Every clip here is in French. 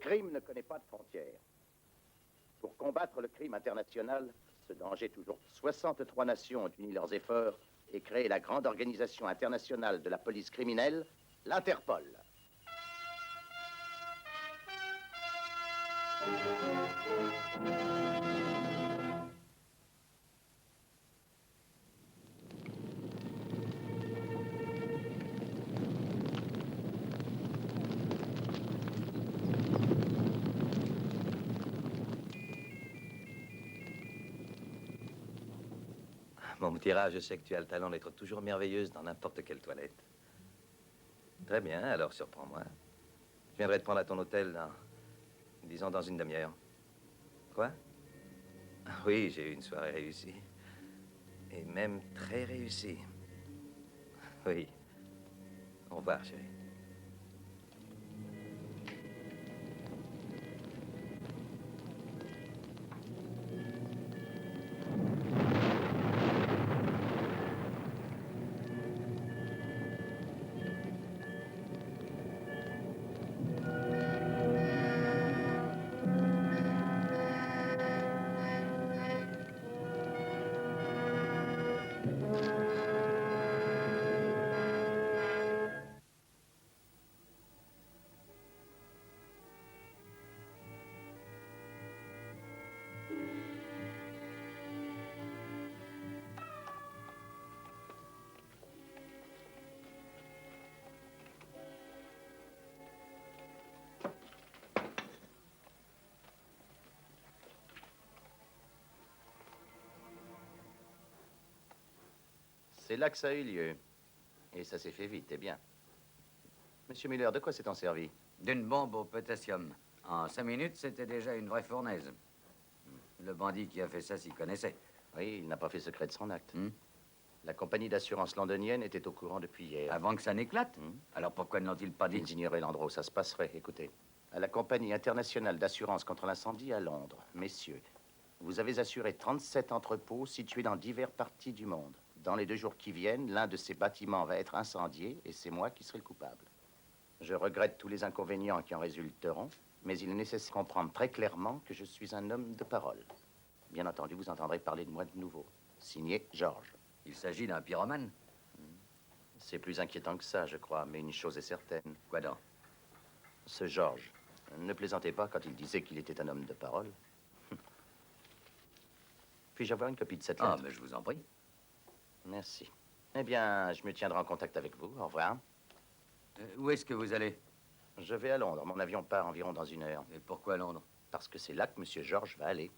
crime ne connaît pas de frontières. Pour combattre le crime international, ce danger toujours, 63 nations ont uni leurs efforts et créé la grande organisation internationale de la police criminelle, l'Interpol. Mon Moutira, je sais que tu as le talent d'être toujours merveilleuse dans n'importe quelle toilette. Très bien, alors surprends-moi. Je viendrai te prendre à ton hôtel disons, dans une demi-heure. Quoi? Oui, j'ai eu une soirée réussie. Et même très réussie. Oui. Au revoir, chérie. C'est là que ça a eu lieu. Et ça s'est fait vite, et bien. Monsieur Miller, de quoi s'est-on servi? D'une bombe au potassium. En 5 minutes, c'était déjà une vraie fournaise. Le bandit qui a fait ça s'y connaissait. Oui, il n'a pas fait secret de son acte. Hmm? La compagnie d'assurance londonienne était au courant depuis hier. Avant que ça n'éclate? Alors pourquoi ne l'ont-ils pas dit? Ils ignoraient l'endroit où ça se passerait. Écoutez, à la compagnie internationale d'assurance contre l'incendie à Londres, messieurs, vous avez assuré 37 entrepôts situés dans diverses parties du monde. Dans les 2 jours qui viennent, l'un de ces bâtiments va être incendié et c'est moi qui serai le coupable. Je regrette tous les inconvénients qui en résulteront, mais il est nécessaire de comprendre très clairement que je suis un homme de parole. Bien entendu, vous entendrez parler de moi de nouveau. Signé Georges. Il s'agit d'un pyromane. C'est plus inquiétant que ça, je crois, mais une chose est certaine. Quoi donc? Ce Georges ne plaisantait pas quand il disait qu'il était un homme de parole. Puis-je avoir une copie de cette lettre? Ah, mais je vous en prie. Merci. Eh bien, je me tiendrai en contact avec vous. Au revoir. Où est-ce que vous allez? Je vais à Londres. Mon avion part environ dans 1 heure. Et pourquoi Londres? Parce que c'est là que Monsieur Georges va aller.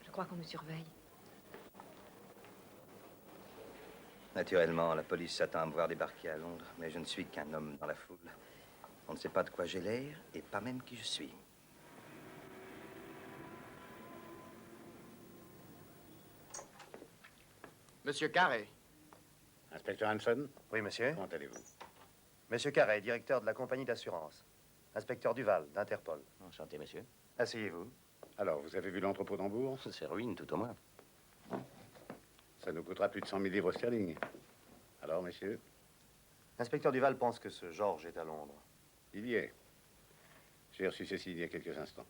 Je crois qu'on nous surveille. Naturellement, la police s'attend à me voir débarquer à Londres, mais je ne suis qu'un homme dans la foule. On ne sait pas de quoi j'ai l'air, et pas même qui je suis. Monsieur Carré. Inspecteur Hanson? Oui, monsieur. Comment allez-vous? Monsieur Carré, directeur de la compagnie d'assurance. Inspecteur Duval, d'Interpol. Enchanté, monsieur. Asseyez-vous. Alors, vous avez vu l'entrepôt d'Hambourg? C'est ruine, tout au moins. Ça nous coûtera plus de 100 000 livres sterling. Alors, messieurs? Inspecteur Duval pense que ce Georges est à Londres. Il y est. J'ai reçu ceci il y a quelques instants.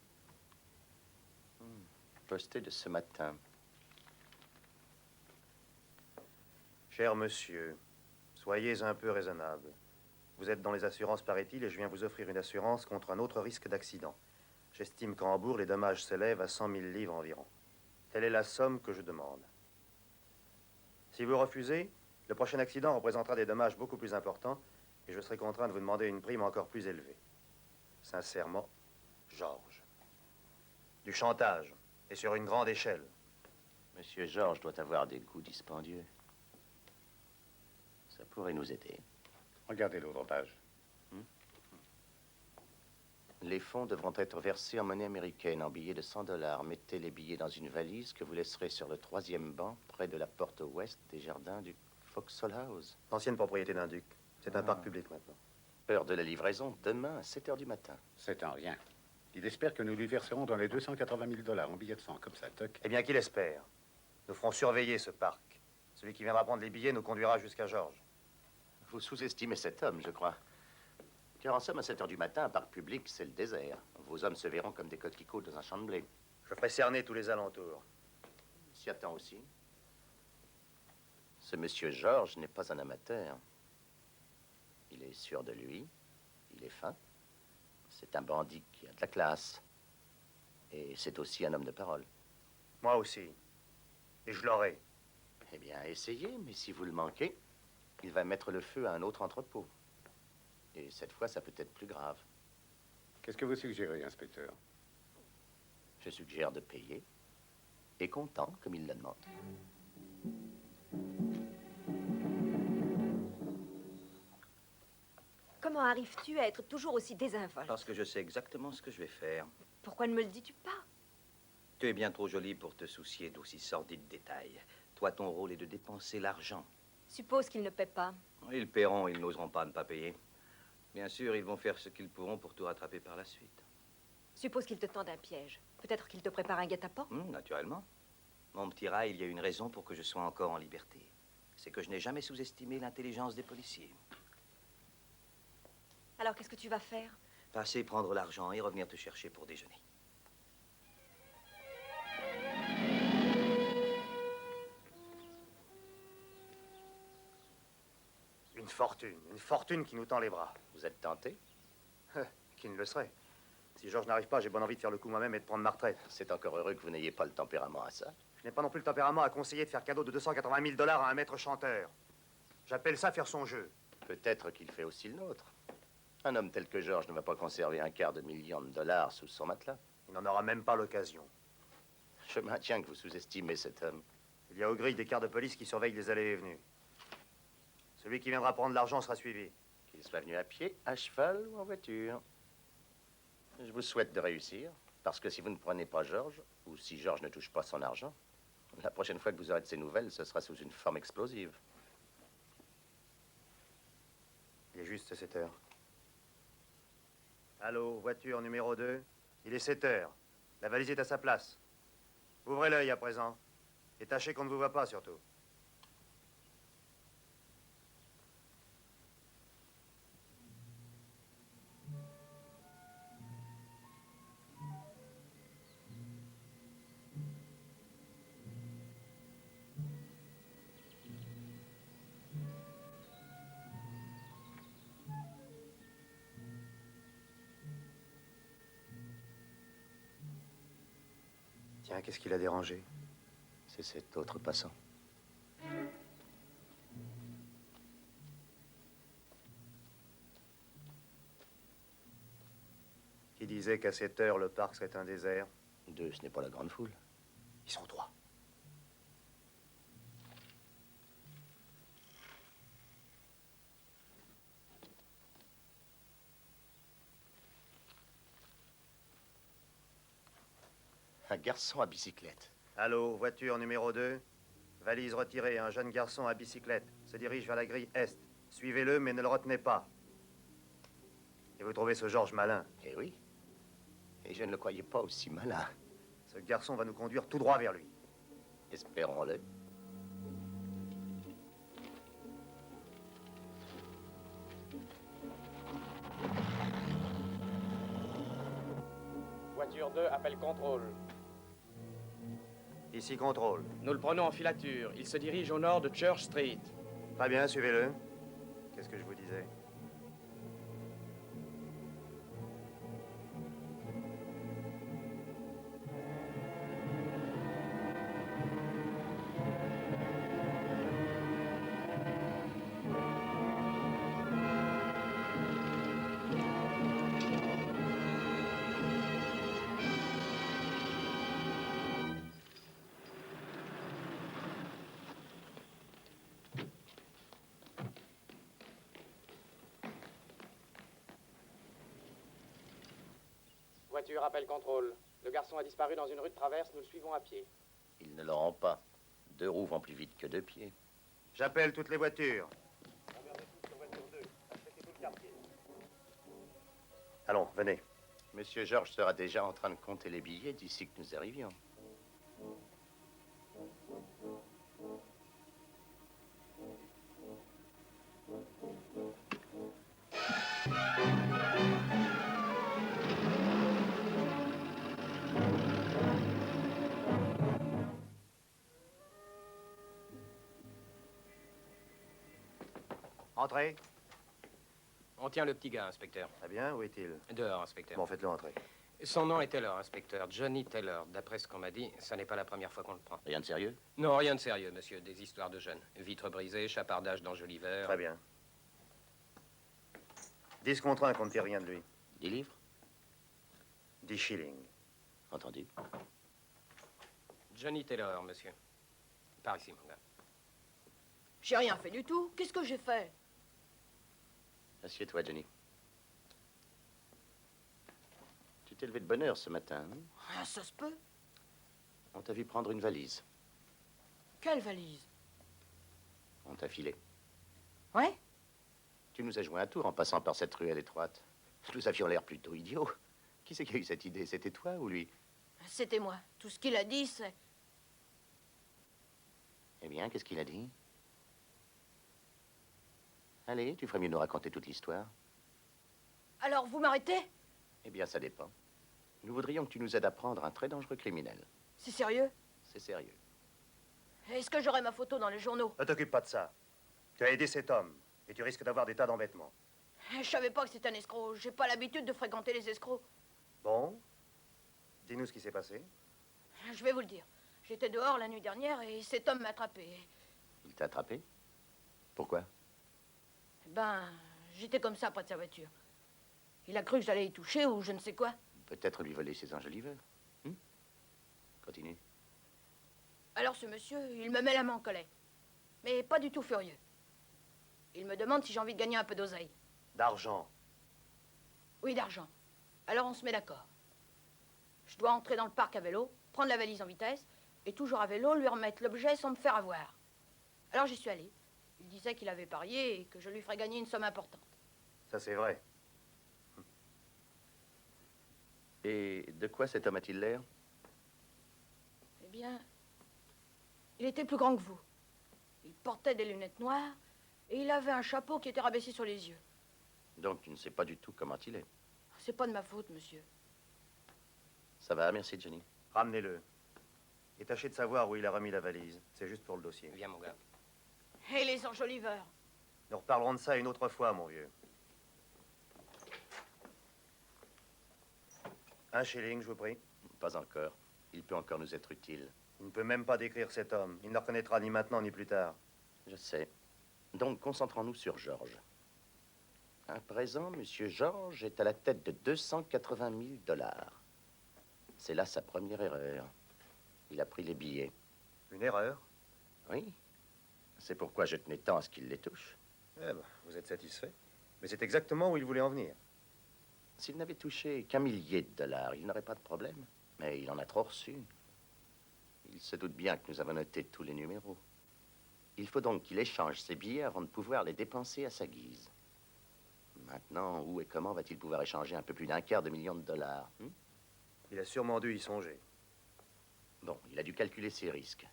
Posté de ce matin. Cher monsieur, soyez un peu raisonnable. Vous êtes dans les assurances, paraît-il, et je viens vous offrir une assurance contre un autre risque d'accident. J'estime qu'en Hambourg, les dommages s'élèvent à 100 000 livres environ. Telle est la somme que je demande. Si vous refusez, le prochain accident représentera des dommages beaucoup plus importants et je serai contraint de vous demander une prime encore plus élevée. Sincèrement, Georges. Du chantage, et sur une grande échelle. Monsieur Georges doit avoir des goûts dispendieux. Ça pourrait nous aider. Regardez l'autre page. Les fonds devront être versés en monnaie américaine, en billets de 100 $. Mettez les billets dans une valise que vous laisserez sur le 3e banc, près de la porte ouest des jardins du Vauxhall House. L'ancienne propriété d'un duc. C'est un parc public maintenant. Heure de la livraison, demain à 7 heures du matin. C'est un rien. Il espère que nous lui verserons dans les 280 000 dollars en billets de sang, comme ça, toc. Eh bien, qu'il espère. Nous ferons surveiller ce parc. Celui qui viendra prendre les billets nous conduira jusqu'à Georges. Vous sous-estimez cet homme, je crois. Car en somme, à 7 heures du matin, un parc public, c'est le désert. Vos hommes se verront comme des coquelicots dans un champ de blé. Je ferai cerner tous les alentours. S'y attend aussi. Ce monsieur Georges n'est pas un amateur. Il est sûr de lui. Il est fin. C'est un bandit qui a de la classe. Et c'est aussi un homme de parole. Moi aussi. Et je l'aurai. Eh bien, essayez, mais si vous le manquez, il va mettre le feu à un autre entrepôt. Et cette fois, ça peut être plus grave. Qu'est-ce que vous suggérez, inspecteur? Je suggère de payer. Et content, comme il le demande. Comment arrives-tu à être toujours aussi désinvolte? Parce que je sais exactement ce que je vais faire. Pourquoi ne me le dis-tu pas? Tu es bien trop jolie pour te soucier d'aussi sordides détails. Toi, ton rôle est de dépenser l'argent. Suppose qu'ils ne paient pas. Ils paieront, ils n'oseront pas ne pas payer. Bien sûr, ils vont faire ce qu'ils pourront pour tout rattraper par la suite. Suppose qu'ils te tendent un piège. Peut-être qu'ils te préparent un guet-apens. Naturellement. Mon petit rat, il y a une raison pour que je sois encore en liberté. C'est que je n'ai jamais sous-estimé l'intelligence des policiers. Alors qu'est-ce que tu vas faire? Passer, prendre l'argent et revenir te chercher pour déjeuner. Une fortune qui nous tend les bras. Vous êtes tenté? Qui ne le serait? Si Georges n'arrive pas, j'ai bonne envie de faire le coup moi-même et de prendre ma retraite. C'est encore heureux que vous n'ayez pas le tempérament à ça. Je n'ai pas non plus le tempérament à conseiller de faire cadeau de 280 000 dollars à un maître chanteur. J'appelle ça faire son jeu. Peut-être qu'il fait aussi le nôtre. Un homme tel que Georges ne va pas conserver un quart de million de dollars sous son matelas. Il n'en aura même pas l'occasion. Je maintiens que vous sous-estimez cet homme. Il y a aux grilles des quarts de police qui surveillent les allées et venues. Celui qui viendra prendre l'argent sera suivi. Qu'il soit venu à pied, à cheval ou en voiture. Je vous souhaite de réussir, parce que si vous ne prenez pas Georges, ou si Georges ne touche pas son argent, la prochaine fois que vous aurez de ses nouvelles, ce sera sous une forme explosive. Il est juste 7 heures. Allô, voiture numéro 2. Il est 7 heures. La valise est à sa place. Ouvrez l'œil à présent. Et tâchez qu'on ne vous voit pas, surtout. Tiens, qu'est-ce qui l'a dérangé? C'est cet autre passant. Qui disait qu'à 7 heures, le parc serait un désert? 2, ce n'est pas la grande foule. Ils sont 3. Un garçon à bicyclette. Allô, voiture numéro 2. Valise retirée, un jeune garçon à bicyclette se dirige vers la grille Est. Suivez-le, mais ne le retenez pas. Et vous trouvez ce Georges malin? Eh oui. Et je ne le croyais pas aussi malin. Ce garçon va nous conduire tout droit vers lui. Espérons-le. Voiture 2, appel contrôle. Ici, contrôle. Nous le prenons en filature. Il se dirige au nord de Church Street. Très bien, suivez-le. Qu'est-ce que je vous disais? Voiture, appel contrôle. Le garçon a disparu dans une rue de traverse. Nous le suivons à pied. Ils ne l'auront pas. 2 roues vont plus vite que 2 pieds. J'appelle toutes les voitures. Allons, venez. Monsieur Georges sera déjà en train de compter les billets d'ici que nous arrivions. Entrez. On tient le petit gars, inspecteur. Très bien, où est-il? Dehors, inspecteur. Bon, faites-le entrer. Son nom est Taylor, inspecteur. Johnny Taylor. D'après ce qu'on m'a dit, ça n'est pas la première fois qu'on le prend. Rien de sérieux? Non, rien de sérieux, monsieur. Des histoires de jeunes. Vitres brisées, chapardage d'enjoliveurs. Très bien. 10 contre 1 qu'on ne tire rien de lui. 10 livres? 10 shillings. Entendu. Johnny Taylor, monsieur. Par ici, mon gars. J'ai rien fait du tout. Qu'est-ce que j'ai fait? Assieds-toi, Johnny. Tu t'es levé de bonne heure ce matin, hein? Ah, ça se peut. On t'a vu prendre une valise. Quelle valise? On t'a filé. Ouais? Tu nous as joué un tour en passant par cette ruelle étroite. Nous avions l'air plutôt idiots. Qui c'est qui a eu cette idée? C'était toi ou lui? C'était moi. Tout ce qu'il a dit, c'est... Eh bien, qu'est-ce qu'il a dit? Allez, tu ferais mieux de nous raconter toute l'histoire. Alors, vous m'arrêtez? Eh bien, ça dépend. Nous voudrions que tu nous aides à prendre un très dangereux criminel. C'est sérieux? C'est sérieux. Est-ce que j'aurai ma photo dans les journaux? Ne t'occupe pas de ça. Tu as aidé cet homme et tu risques d'avoir des tas d'embêtements. Je savais pas que c'était un escroc. J'ai pas l'habitude de fréquenter les escrocs. Bon, dis-nous ce qui s'est passé. Je vais vous le dire. J'étais dehors la nuit dernière et cet homme m'a attrapé. Il t'a attrapé? Pourquoi? Ben, j'étais comme ça près de sa voiture. Il a cru que j'allais y toucher ou je ne sais quoi. Peut-être lui voler ses enjoliveurs. Continue. Alors ce monsieur, il me met la main en collet. Mais pas du tout furieux. Il me demande si j'ai envie de gagner un peu d'oseille. D'argent. Oui, d'argent. Alors on se met d'accord. Je dois entrer dans le parc à vélo, prendre la valise en vitesse, et toujours à vélo, lui remettre l'objet sans me faire avoir. Alors j'y suis allée. Il disait qu'il avait parié et que je lui ferais gagner une somme importante. Ça, c'est vrai. Et de quoi cet homme a-t-il l'air? Eh bien, il était plus grand que vous. Il portait des lunettes noires et il avait un chapeau qui était rabaissé sur les yeux. Donc tu ne sais pas du tout comment il est. C'est pas de ma faute, monsieur. Ça va, merci Johnny. Ramenez-le. Et tâchez de savoir où il a remis la valise. C'est juste pour le dossier. Viens, mon gars. Et les enjoliveurs? Nous reparlerons de ça une autre fois, mon vieux. 1 shilling, je vous prie. Pas encore. Il peut encore nous être utile. Il ne peut même pas décrire cet homme. Il ne le reconnaîtra ni maintenant ni plus tard. Je sais. Donc, concentrons-nous sur Georges. À présent, Monsieur Georges est à la tête de 280 000 $. C'est là sa première erreur. Il a pris les billets. Une erreur? Oui. C'est pourquoi je tenais tant à ce qu'il les touche. Eh ben, vous êtes satisfait. Mais c'est exactement où il voulait en venir. S'il n'avait touché qu'1 millier de $, il n'aurait pas de problème. Mais il en a trop reçu. Il se doute bien que nous avons noté tous les numéros. Il faut donc qu'il échange ses billets avant de pouvoir les dépenser à sa guise. Maintenant, où et comment va-t-il pouvoir échanger un peu plus d'1/4 de million de $? Il a sûrement dû y songer. Bon, il a dû calculer ses risques.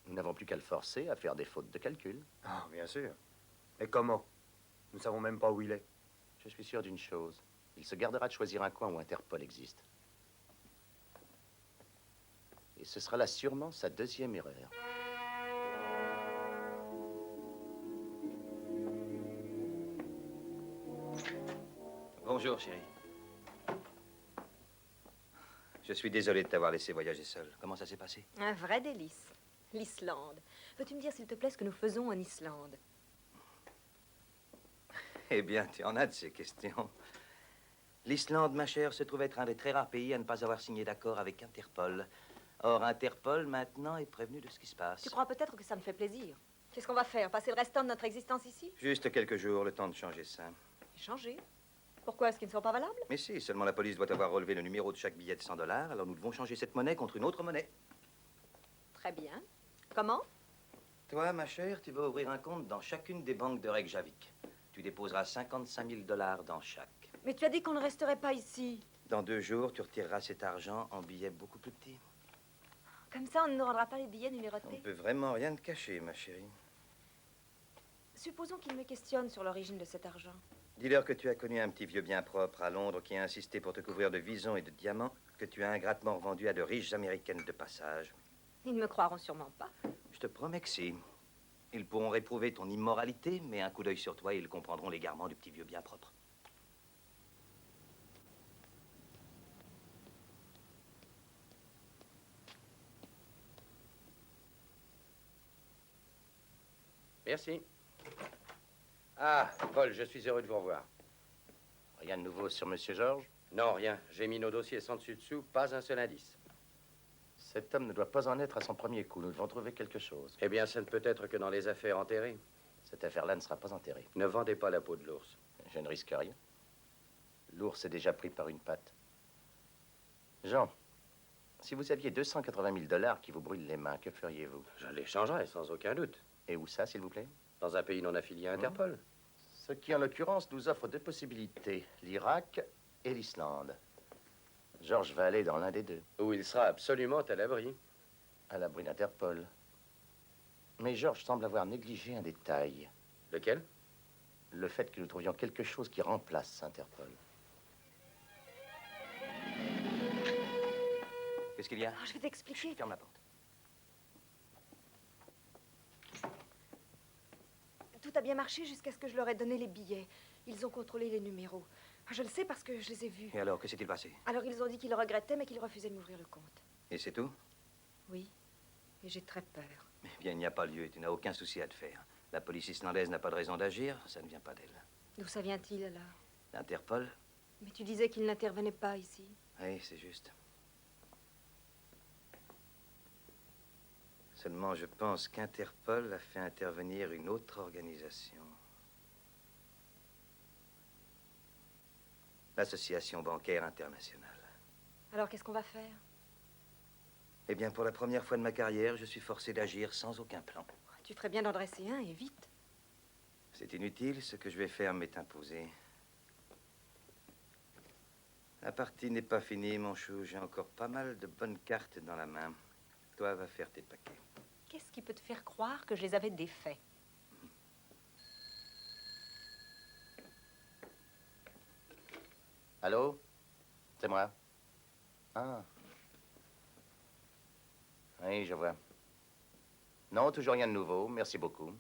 Nous n'avons plus qu'à le forcer à faire des fautes de calcul. Ah, bien sûr. Mais comment? Nous ne savons même pas où il est. Je suis sûr d'une chose. Il se gardera de choisir un coin où Interpol existe. Et ce sera là sûrement sa deuxième erreur. Bonjour, chérie. Je suis désolé de t'avoir laissé voyager seul. Comment ça s'est passé? Un vrai délice. L'Islande. Peux-tu me dire, s'il te plaît, ce que nous faisons en Islande? Eh bien, tu en as de ces questions. L'Islande, ma chère, se trouve être un des très rares pays à ne pas avoir signé d'accord avec Interpol. Or, Interpol, maintenant, est prévenu de ce qui se passe. Tu crois peut-être que ça me fait plaisir? Qu'est-ce qu'on va faire? Passer le restant de notre existence ici? Juste quelques jours, le temps de changer ça. Changer? Pourquoi? Est-ce qu'ils ne sont pas valables? Mais si, seulement la police doit avoir relevé le numéro de chaque billet de 100 $, alors nous devons changer cette monnaie contre une autre monnaie. Très bien. Comment? Toi, ma chère, tu vas ouvrir un compte dans chacune des banques de Reykjavik. Tu déposeras 55 000 $ dans chaque. Mais tu as dit qu'on ne resterait pas ici. Dans 2 jours, tu retireras cet argent en billets beaucoup plus petits. Comme ça, on ne nous rendra pas les billets On ne numérotés. peut vraiment rien te cacher, ma chérie. Supposons qu'ils me questionnent sur l'origine de cet argent. Dis-leur que tu as connu un petit vieux bien propre à Londres qui a insisté pour te couvrir de visons et de diamants, que tu as ingratement revendu à de riches américaines de passage. Ils ne me croiront sûrement pas. Je te promets que si. Ils pourront réprouver ton immoralité, mais un coup d'œil sur toi, ils comprendront l'égarement du petit vieux bien propre. Merci. Ah, Paul, je suis heureux de vous revoir. Rien de nouveau sur Monsieur Georges? Non, rien. J'ai mis nos dossiers sans dessus dessous, pas un seul indice. Cet homme ne doit pas en être à son premier coup. Nous devons trouver quelque chose. Eh bien, ça ne peut être que dans les affaires enterrées. Cette affaire-là ne sera pas enterrée. Ne vendez pas la peau de l'ours. Je ne risque rien. L'ours est déjà pris par une patte. Jean, si vous aviez 280 000 $ qui vous brûlent les mains, que feriez-vous? Je l'échangerai, sans aucun doute. Et où ça, s'il vous plaît? Dans un pays non affilié à Interpol. Ce qui, en l'occurrence, nous offre 2 possibilités. L'Irak et l'Islande. Georges va aller dans l'un des deux, Où il sera absolument à l'abri. à l'abri d'Interpol. Mais Georges semble avoir négligé un détail. Lequel? Le fait que nous trouvions quelque chose qui remplace Interpol. Qu'est-ce qu'il y a? Alors, je vais t'expliquer. Ferme la porte. Tout a bien marché jusqu'à ce que je leur ai donné les billets. Ils ont contrôlé les numéros. Je le sais parce que je les ai vus. Et alors, que s'est-il passé? Alors, ils ont dit qu'ils regrettaient, mais qu'ils refusaient de m'ouvrir le compte. Et c'est tout? Oui. Et j'ai très peur. Eh bien, il n'y a pas lieu, tu n'as aucun souci à te faire. La police islandaise n'a pas de raison d'agir, ça ne vient pas d'elle. D'où ça vient-il, alors? L'Interpol? Mais tu disais qu'ils n'intervenaient pas ici. Oui, c'est juste. Seulement, je pense qu'Interpol a fait intervenir une autre organisation. L'Association bancaire internationale. Alors, qu'est-ce qu'on va faire? Eh bien, pour la première fois de ma carrière, je suis forcé d'agir sans aucun plan. Tu ferais bien d'en dresser un, et vite. C'est inutile, ce que je vais faire m'est imposé. La partie n'est pas finie, mon chou. J'ai encore pas mal de bonnes cartes dans la main. Toi, va faire tes paquets. Qu'est-ce qui peut te faire croire que je les avais défaits? Allô? C'est moi. Ah. Oui, je vois. Non, toujours rien de nouveau. Merci beaucoup.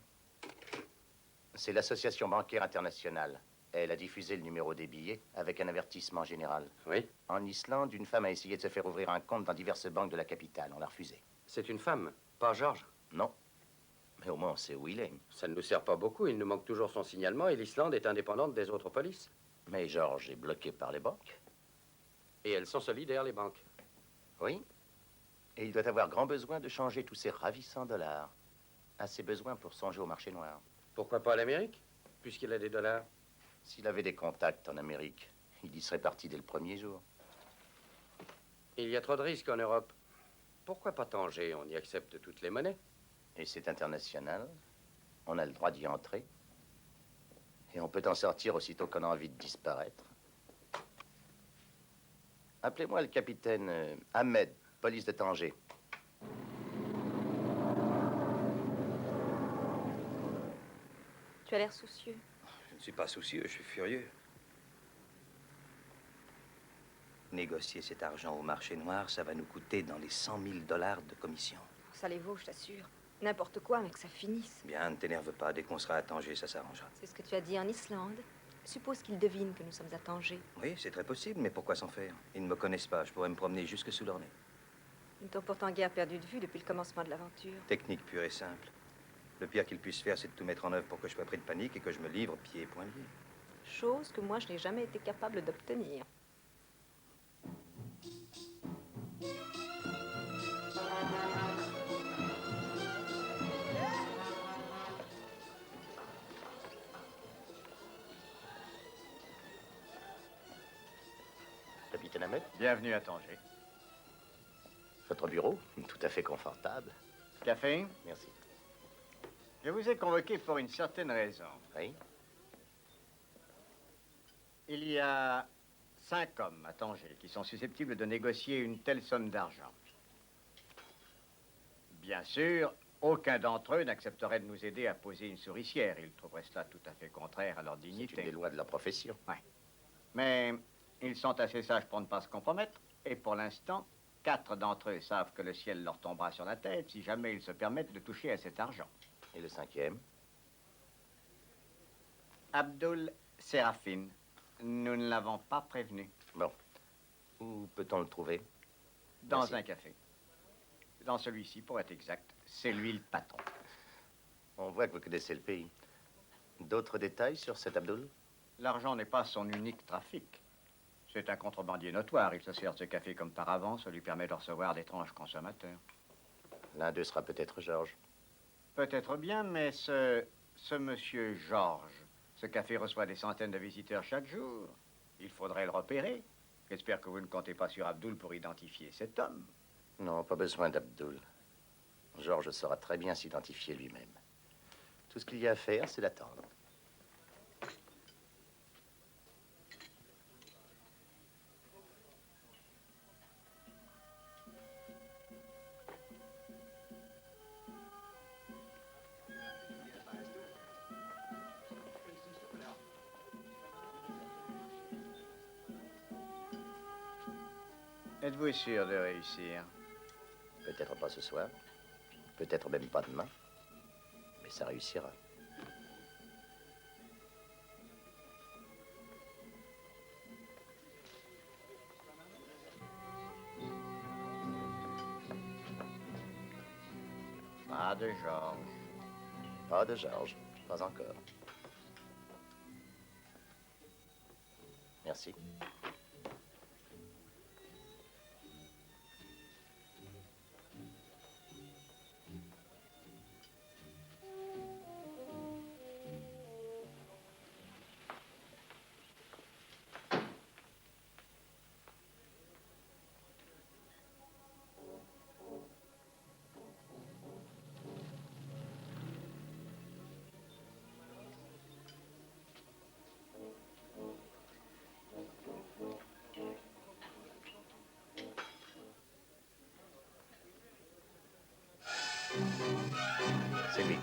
C'est l'Association bancaire internationale. Elle a diffusé le numéro des billets avec un avertissement général. Oui. En Islande, une femme a essayé de se faire ouvrir un compte dans diverses banques de la capitale. On l'a refusé. C'est une femme, pas Georges. Non. Mais au moins, on sait où il est. Ça ne nous sert pas beaucoup. Il nous manque toujours son signalement et l'Islande est indépendante des autres polices. Mais Georges est bloqué par les banques. Et elles sont solidaires, les banques. Oui. Et il doit avoir grand besoin de changer tous ces ravissants dollars. Assez besoin pour songer au marché noir. Pourquoi pas l'Amérique, puisqu'il a des dollars? S'il avait des contacts en Amérique, il y serait parti dès le premier jour. Il y a trop de risques en Europe. Pourquoi pas Tanger? On y accepte toutes les monnaies. Et c'est international. On a le droit d'y entrer. Et on peut en sortir aussitôt qu'on a envie de disparaître. Appelez-moi le capitaine Ahmed, police de Tanger. Tu as l'air soucieux. Je ne suis pas soucieux, je suis furieux. Négocier cet argent au marché noir, ça va nous coûter dans les 100 000 $ de commission. Ça les vaut, je t'assure. N'importe quoi, mais que ça finisse. Bien, ne t'énerve pas, dès qu'on sera à Tanger, ça s'arrangera. C'est ce que tu as dit en Islande. Suppose qu'ils devinent que nous sommes à Tanger. Oui, c'est très possible, mais pourquoi s'en faire? Ils ne me connaissent pas, je pourrais me promener jusque sous leur nez. Ils t'ont pourtant guère perdu de vue depuis le commencement de l'aventure. Technique pure et simple. Le pire qu'ils puissent faire, c'est de tout mettre en œuvre pour que je sois pris de panique et que je me livre pieds et poings liés. Chose que moi, je n'ai jamais été capable d'obtenir. Capitaine Ahmed, Bienvenue à Tanger. votre bureau, tout à fait confortable. Café? Merci. Je vous ai convoqué pour une certaine raison. Oui. Il y a 5 hommes à Tanger qui sont susceptibles de négocier une telle somme d'argent. Bien sûr, aucun d'entre eux n'accepterait de nous aider à poser une souricière. Ils trouveraient cela tout à fait contraire à leur C'est dignité. une des lois de la profession. Mais ils sont assez sages pour ne pas se compromettre. Et pour l'instant, 4 d'entre eux savent que le ciel leur tombera sur la tête si jamais ils se permettent de toucher à cet argent. Et le 5e? Abdul Séraphine. Nous ne l'avons pas prévenu. Bon. Où peut-on le trouver? Dans Merci. un café. Dans celui-ci, pour être exact, c'est lui le patron. On voit que vous connaissez le pays. D'autres détails sur cet Abdul? L'argent n'est pas son unique trafic. C'est un contrebandier notoire. Il se sert de ce café comme par avance. Ça lui permet de recevoir d'étranges consommateurs. L'un d'eux sera peut-être Georges. Peut-être bien, mais ce monsieur Georges, ce café reçoit des centaines de visiteurs chaque jour. Il faudrait le repérer. J'espère que vous ne comptez pas sur Abdul pour identifier cet homme. Non, pas besoin d'Abdul. Georges saura très bien s'identifier lui-même. Tout ce qu'il y a à faire, c'est d'attendre. Êtes-vous sûr de réussir? Peut-être pas ce soir, peut-être même pas demain, mais ça réussira. Pas de Georges. Pas de Georges, pas encore. Merci. C'est lui.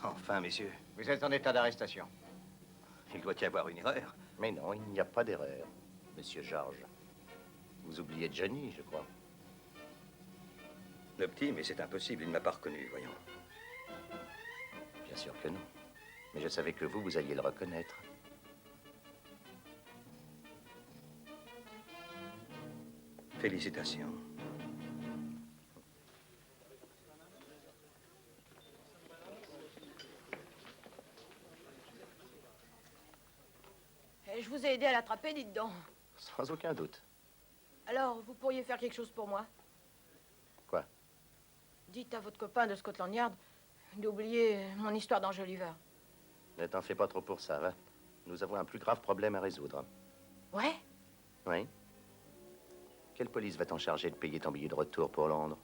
Enfin, messieurs, Vous êtes en état d'arrestation. il doit y avoir une erreur. Mais non, il n'y a pas d'erreur, monsieur Georges. Vous oubliez Johnny, je crois. Le petit, mais c'est impossible, il ne m'a pas reconnu, voyons. Bien sûr que non. Mais je savais que vous alliez le reconnaître. Félicitations. Je vous ai aidé à l'attraper, dites donc. Sans aucun doute. Alors, vous pourriez faire quelque chose pour moi? Quoi? Dites à votre copain de Scotland Yard d'oublier mon histoire d'Angeliver. Ne t'en fais pas trop pour ça, va. Nous avons un plus grave problème à résoudre. Ouais? Oui? Quelle police va t'en charger de payer ton billet de retour pour Londres?